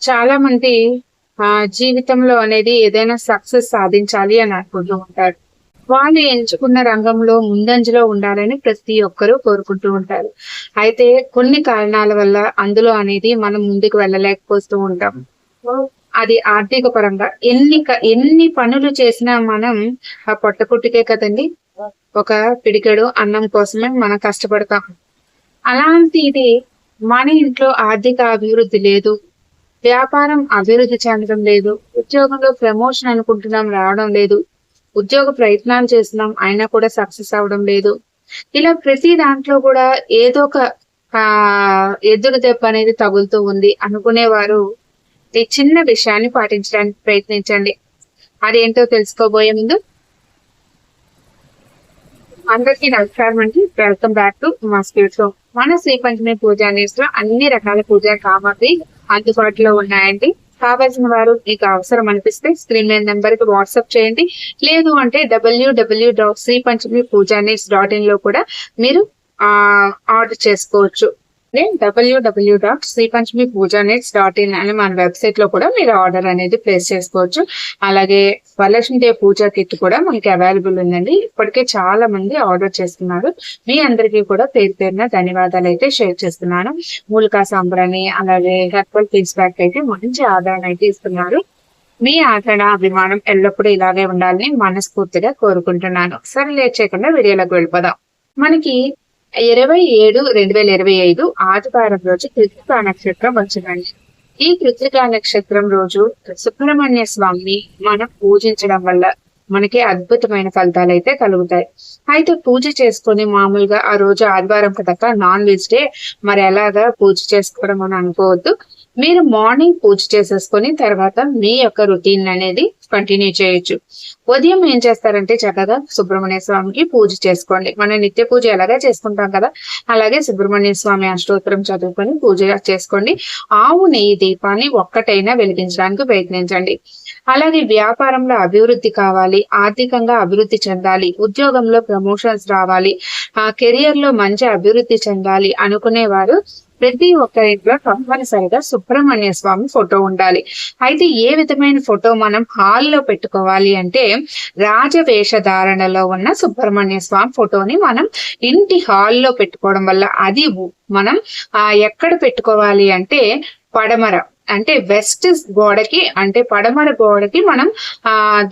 చాలా మంది జీవితంలో అనేది ఏదైనా సక్సెస్ సాధించాలి అని అనుకుంటూ ఉంటారు. వాళ్ళు ఎంచుకున్న రంగంలో ముందంజలో ఉండాలని ప్రతి ఒక్కరూ కోరుకుంటూ ఉంటారు. అయితే కొన్ని కారణాల వల్ల అందులో అనేది మనం ముందుకు వెళ్ళలేకపోతూ ఉంటాం. అది ఆర్థిక పరంగా ఎన్ని పనులు చేసినా మనం ఆ పొట్టకుట్టికే కదండీ! ఒక పిడికెడు అన్నం కోసమే మనం కష్టపడతాం. అలాంటిది మన ఇంట్లో ఆర్థిక అభివృద్ధి లేదు. వ్యాపారం అభివృద్ధి చెందడం లేదు. ఉద్యోగంలో ప్రమోషన్ అనుకుంటున్నాం రావడం లేదు. ఉద్యోగ ప్రయత్నాలు చేస్తున్నాం అయినా కూడా సక్సెస్ అవ్వడం లేదు. ఇలా ప్రతి దాంట్లో కూడా ఏదో ఒక ఎదురు దెబ్బ అనేది తగులుతూ ఉంది అనుకునేవారు ఈ చిన్న విషయాన్ని పాటించడానికి ప్రయత్నించండి. అదేంటో తెలుసుకోబోయే ముందు అందరికీ నమస్కారం అండి. వెల్కమ్ బ్యాక్ టు మా స్పీడ్ షో. మన శ్రీ పంచమి పూజా నీడ్స్ లో అన్ని రకాల పూజా సామాగ్రి అందుబాటులో ఉన్నాయండి. కావాల్సిన వారు మీకు అవసరం అనిపిస్తే స్క్రీన్ మీద నెంబర్ కి వాట్సాప్ చేయండి. లేదు అంటే www.sripanchamipujanets.in లో కూడా మీరు ఆర్డర్ చేసుకోవచ్చు. www.sripanchamipujanets.in అని మన వెబ్సైట్ లో కూడా మీరు ఆర్డర్ అనేది ప్లేస్ చేసుకోవచ్చు. అలాగే వరలక్ష్మి దేవి పూజా కిట్ కూడా మనకి అవైలబుల్ ఉందండి. ఇప్పటికే చాలా మంది ఆర్డర్ చేస్తున్నారు. మీ అందరికీ కూడా పేరు పేరున ధన్యవాదాలు అయితే షేర్ చేస్తున్నాను. మూలికా సాంబ్రాణి అలాగే హెర్బల్ ఫీడ్స్ బ్యాక్ అయితే మంచి ఆదాయం అయితే ఇస్తున్నారు. మీ ఆదరణ అభిమానం ఎల్లప్పుడూ ఇలాగే ఉండాలని మనస్ఫూర్తిగా కోరుకుంటున్నాను. సరే లేట్ చేయకుండా వీడియోలోకి వెళ్ళిపోదాం. మనకి 27/2025 ఆదివారం రోజు కృత్తికా నక్షత్రం వచ్చిందండి. ఈ కృత్తికా నక్షత్రం రోజు సుబ్రహ్మణ్య స్వామిని మనం పూజించడం వల్ల మనకి అద్భుతమైన ఫలితాలు అయితే కలుగుతాయి. అయితే పూజ చేసుకొని మామూలుగా ఆ రోజు ఆదివారం కదా నాన్ వెజ్ డే, మరి ఎలాగా పూజ చేసుకోవడం అని అనుకోవద్దు. మీరు మార్నింగ్ పూజ చేసేసుకొని తర్వాత మీ యొక్క రొటీన్ అనేది కంటిన్యూ చేయొచ్చు. ఉదయం ఏం చేస్తారంటే చక్కగా సుబ్రహ్మణ్య స్వామికి పూజ చేసుకోండి. మనం నిత్య పూజ ఎలాగా చేసుకుంటాం కదా, అలాగే సుబ్రహ్మణ్య స్వామి అష్టోత్తరం చదువుకొని పూజ చేసుకోండి. ఆవు నెయ్యి దీపాన్ని ఒక్కటైనా వెలిగించడానికి ప్రయత్నించండి. అలాగే వ్యాపారంలో అభివృద్ధి కావాలి, ఆర్థికంగా అభివృద్ధి చెందాలి, ఉద్యోగంలో ప్రమోషన్స్ రావాలి, కెరియర్ లో మంచి అభివృద్ధి చెందాలి అనుకునేవారు ప్రతి ఒక్కరి ఇంట్లో తప్పనిసరిగా సుబ్రహ్మణ్య స్వామి ఫోటో ఉండాలి. అయితే ఏ విధమైన ఫోటో మనం హాల్లో పెట్టుకోవాలి అంటే రాజవేష ధారణలో ఉన్న సుబ్రహ్మణ్య స్వామి ఫోటోని మనం ఇంటి హాల్లో పెట్టుకోవడం వల్ల అది మనం ఎక్కడ పెట్టుకోవాలి అంటే పడమర అంటే వెస్ట్ గోడకి అంటే పడమర గోడకి మనం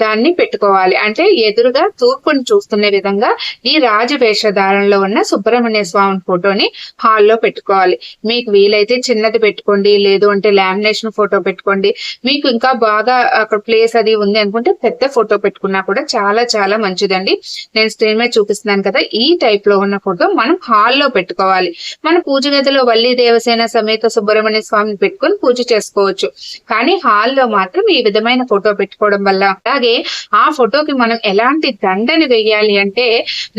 దాన్ని పెట్టుకోవాలి. అంటే ఎదురుగా తూర్పుని చూస్తున్న విధంగా ఈ రాజవేషధారణలో ఉన్న సుబ్రహ్మణ్య స్వామి ఫోటోని హాల్లో పెట్టుకోవాలి. మీకు వీలైతే చిన్నది పెట్టుకోండి, లేదు అంటే లామినేషన్ ఫోటో పెట్టుకోండి. మీకు ఇంకా బాగా అక్కడ ప్లేస్ అది ఉంది అనుకుంటే పెద్ద ఫోటో పెట్టుకున్నా కూడా చాలా చాలా మంచిదండి. నేను స్క్రీన్ మీద చూపిస్తున్నాను కదా, ఈ టైప్ లో ఉన్న ఫోటో మనం హాల్లో పెట్టుకోవాలి. మన పూజ గదిలో వల్లి దేవసేన సమేత సుబ్రహ్మణ్య స్వామిని పెట్టుకొని పూజ చేసుకోవచ్చు. కానీ హాల్లో మాత్రం ఈ విధమైన ఫోటో పెట్టుకోవడం వల్ల, అలాగే ఆ ఫోటోకి మనం ఎలాంటి దండని వేయాలి అంటే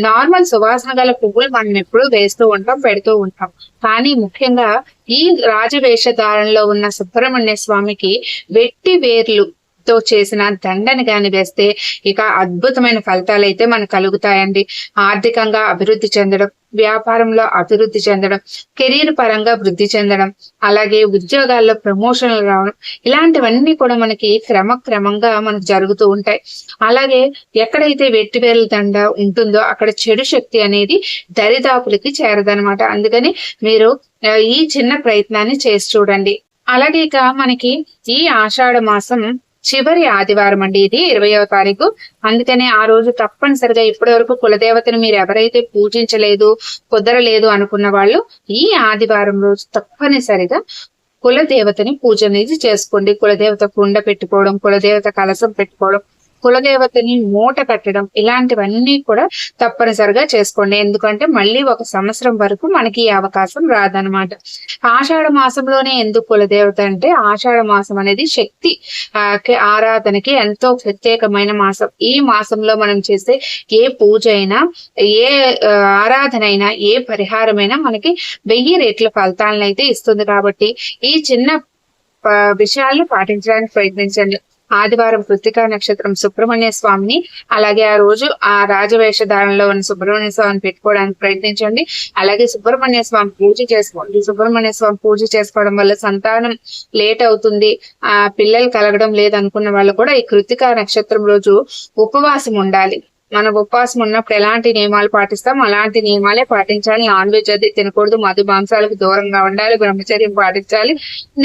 నార్మల్ సువాసన గల పువ్వులు మనం ఎప్పుడూ వేస్తూ ఉంటాం, పెడుతూ ఉంటాం. కానీ ముఖ్యంగా ఈ రాజవేషధారణలో ఉన్న సుబ్రహ్మణ్య స్వామికి వెట్టి వేర్లు తో చేసిన దండని గాని వేస్తే ఇక అద్భుతమైన ఫలితాలు అయితే మనకు కలుగుతాయండి. ఆర్థికంగా అభివృద్ధి చెందడం, వ్యాపారంలో అభివృద్ధి చెందడం, కెరీర్ పరంగా వృద్ధి చెందడం, అలాగే ఉద్యోగాల్లో ప్రమోషన్లు రావడం, ఇలాంటివన్నీ కూడా మనకి క్రమక్రమంగా మనకు జరుగుతూ ఉంటాయి. అలాగే ఎక్కడైతే వెట్టివేర్ల దండ ఉంటుందో అక్కడ చెడు శక్తి అనేది దరిదాపులకి చేరదనమాట. అందుకని మీరు ఈ చిన్న ప్రయత్నాన్ని చేసి చూడండి. అలాగే ఇక మనకి ఈ ఆషాఢ మాసం చివరి ఆదివారం అండి, ఇది 20వ తారీఖు. అందుకనే ఆ రోజు తప్పనిసరిగా ఇప్పటి వరకు కులదేవతను మీరు ఎవరైతే పూజించలేదు, కుదరలేదు అనుకున్న వాళ్ళు ఈ ఆదివారం రోజు తప్పనిసరిగా కులదేవతని పూజ అనేది చేసుకోండి. కులదేవత కుండ పెట్టుకోవడం, కులదేవత కలసం పెట్టుకోవడం, కులదేవతని మూట కట్టడం, ఇలాంటివన్నీ కూడా తప్పనిసరిగా చేసుకోండి. ఎందుకంటే మళ్ళీ ఒక సంవత్సరం వరకు మనకి ఈ అవకాశం రాదనమాట. ఆషాఢ మాసంలోనే ఎందుకు కులదేవత అంటే ఆషాఢ మాసం అనేది శక్తి ఆరాధనకి ఎంతో ప్రత్యేకమైన మాసం. ఈ మాసంలో మనం చేసే ఏ పూజ అయినా, ఏ ఆరాధన అయినా, ఏ పరిహారమైనా మనకి 1000 రెట్ల ఫలితాలను అయితే ఇస్తుంది. కాబట్టి ఈ చిన్న విషయాలను పాటించడానికి ప్రయత్నించండి. ఆదివారం కృత్తికా నక్షత్రం సుబ్రహ్మణ్య స్వామిని, అలాగే ఆ రోజు ఆ రాజవేషధారణలో ఉన్న సుబ్రహ్మణ్య స్వామిని పెట్టుకోవడానికి ప్రయత్నించండి. అలాగే సుబ్రహ్మణ్య స్వామి పూజ చేసుకోండి. సుబ్రహ్మణ్య స్వామి పూజ చేసుకోవడం వల్ల సంతానం లేట్ అవుతుంది, పిల్లలు కలగడం లేదనుకున్న వాళ్ళు కూడా ఈ కృత్తికా నక్షత్రం రోజు ఉపవాసం ఉండాలి. మనం ఉపవాసం ఉన్నప్పుడు ఎలాంటి నియమాలు పాటిస్తాం అలాంటి నియమాలే పాటించాలి. నాన్ వెజ్ అది తినకూడదు, మధు మాంసాలకు దూరంగా ఉండాలి, బ్రహ్మచర్యం పాటించాలి,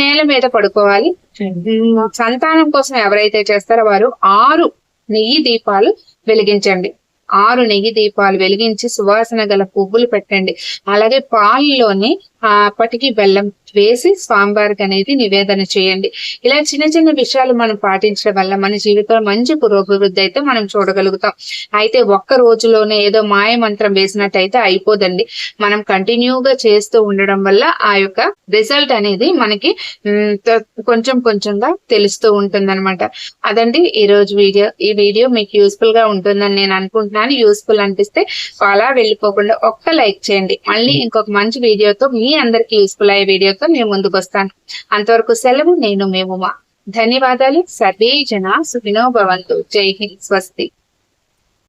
నేల మీద పడుకోవాలి. సంతానం కోసం ఎవరైతే చేస్తారో వారు 6 నెయ్యి దీపాలు వెలిగించండి. 6 నెయ్యి దీపాలు వెలిగించి సువాసన గల పువ్వులు పెట్టండి. అలాగే పాలలోని పటికి బెల్లం వేసి స్వామివారికి అనేది నివేదన చేయండి. ఇలా చిన్న చిన్న విషయాలు మనం పాటించడం వల్ల మన జీవితంలో మంచి పురోభివృద్ధి అయితే మనం చూడగలుగుతాం. అయితే ఒక్క రోజులోనే ఏదో మాయ మంత్రం వేసినట్టయితే అయిపోదండి. మనం కంటిన్యూగా చేస్తూ ఉండడం వల్ల ఆ యొక్క రిజల్ట్ అనేది మనకి కొంచెం కొంచెంగా తెలుస్తూ ఉంటుంది అనమాట. అదండి ఈ రోజు వీడియో. ఈ వీడియో మీకు యూస్ఫుల్ గా ఉంటుందని నేను అనుకుంటున్నాను. యూస్ఫుల్ అనిపిస్తే అలా వెళ్ళిపోకుండా ఒక్క లైక్ చేయండి. మళ్ళీ ఇంకొక మంచి వీడియోతో మీ అందరికి యూస్ఫుల్ అయ్యే వీడియోతో మేము ముందుకు వస్తాను. అంతవరకు సెలవు. నేను మీ ఉమా. ధన్యవాదాలు. సర్వే జన సుఖినో భవంతు. జై హింద్. స్వస్తి.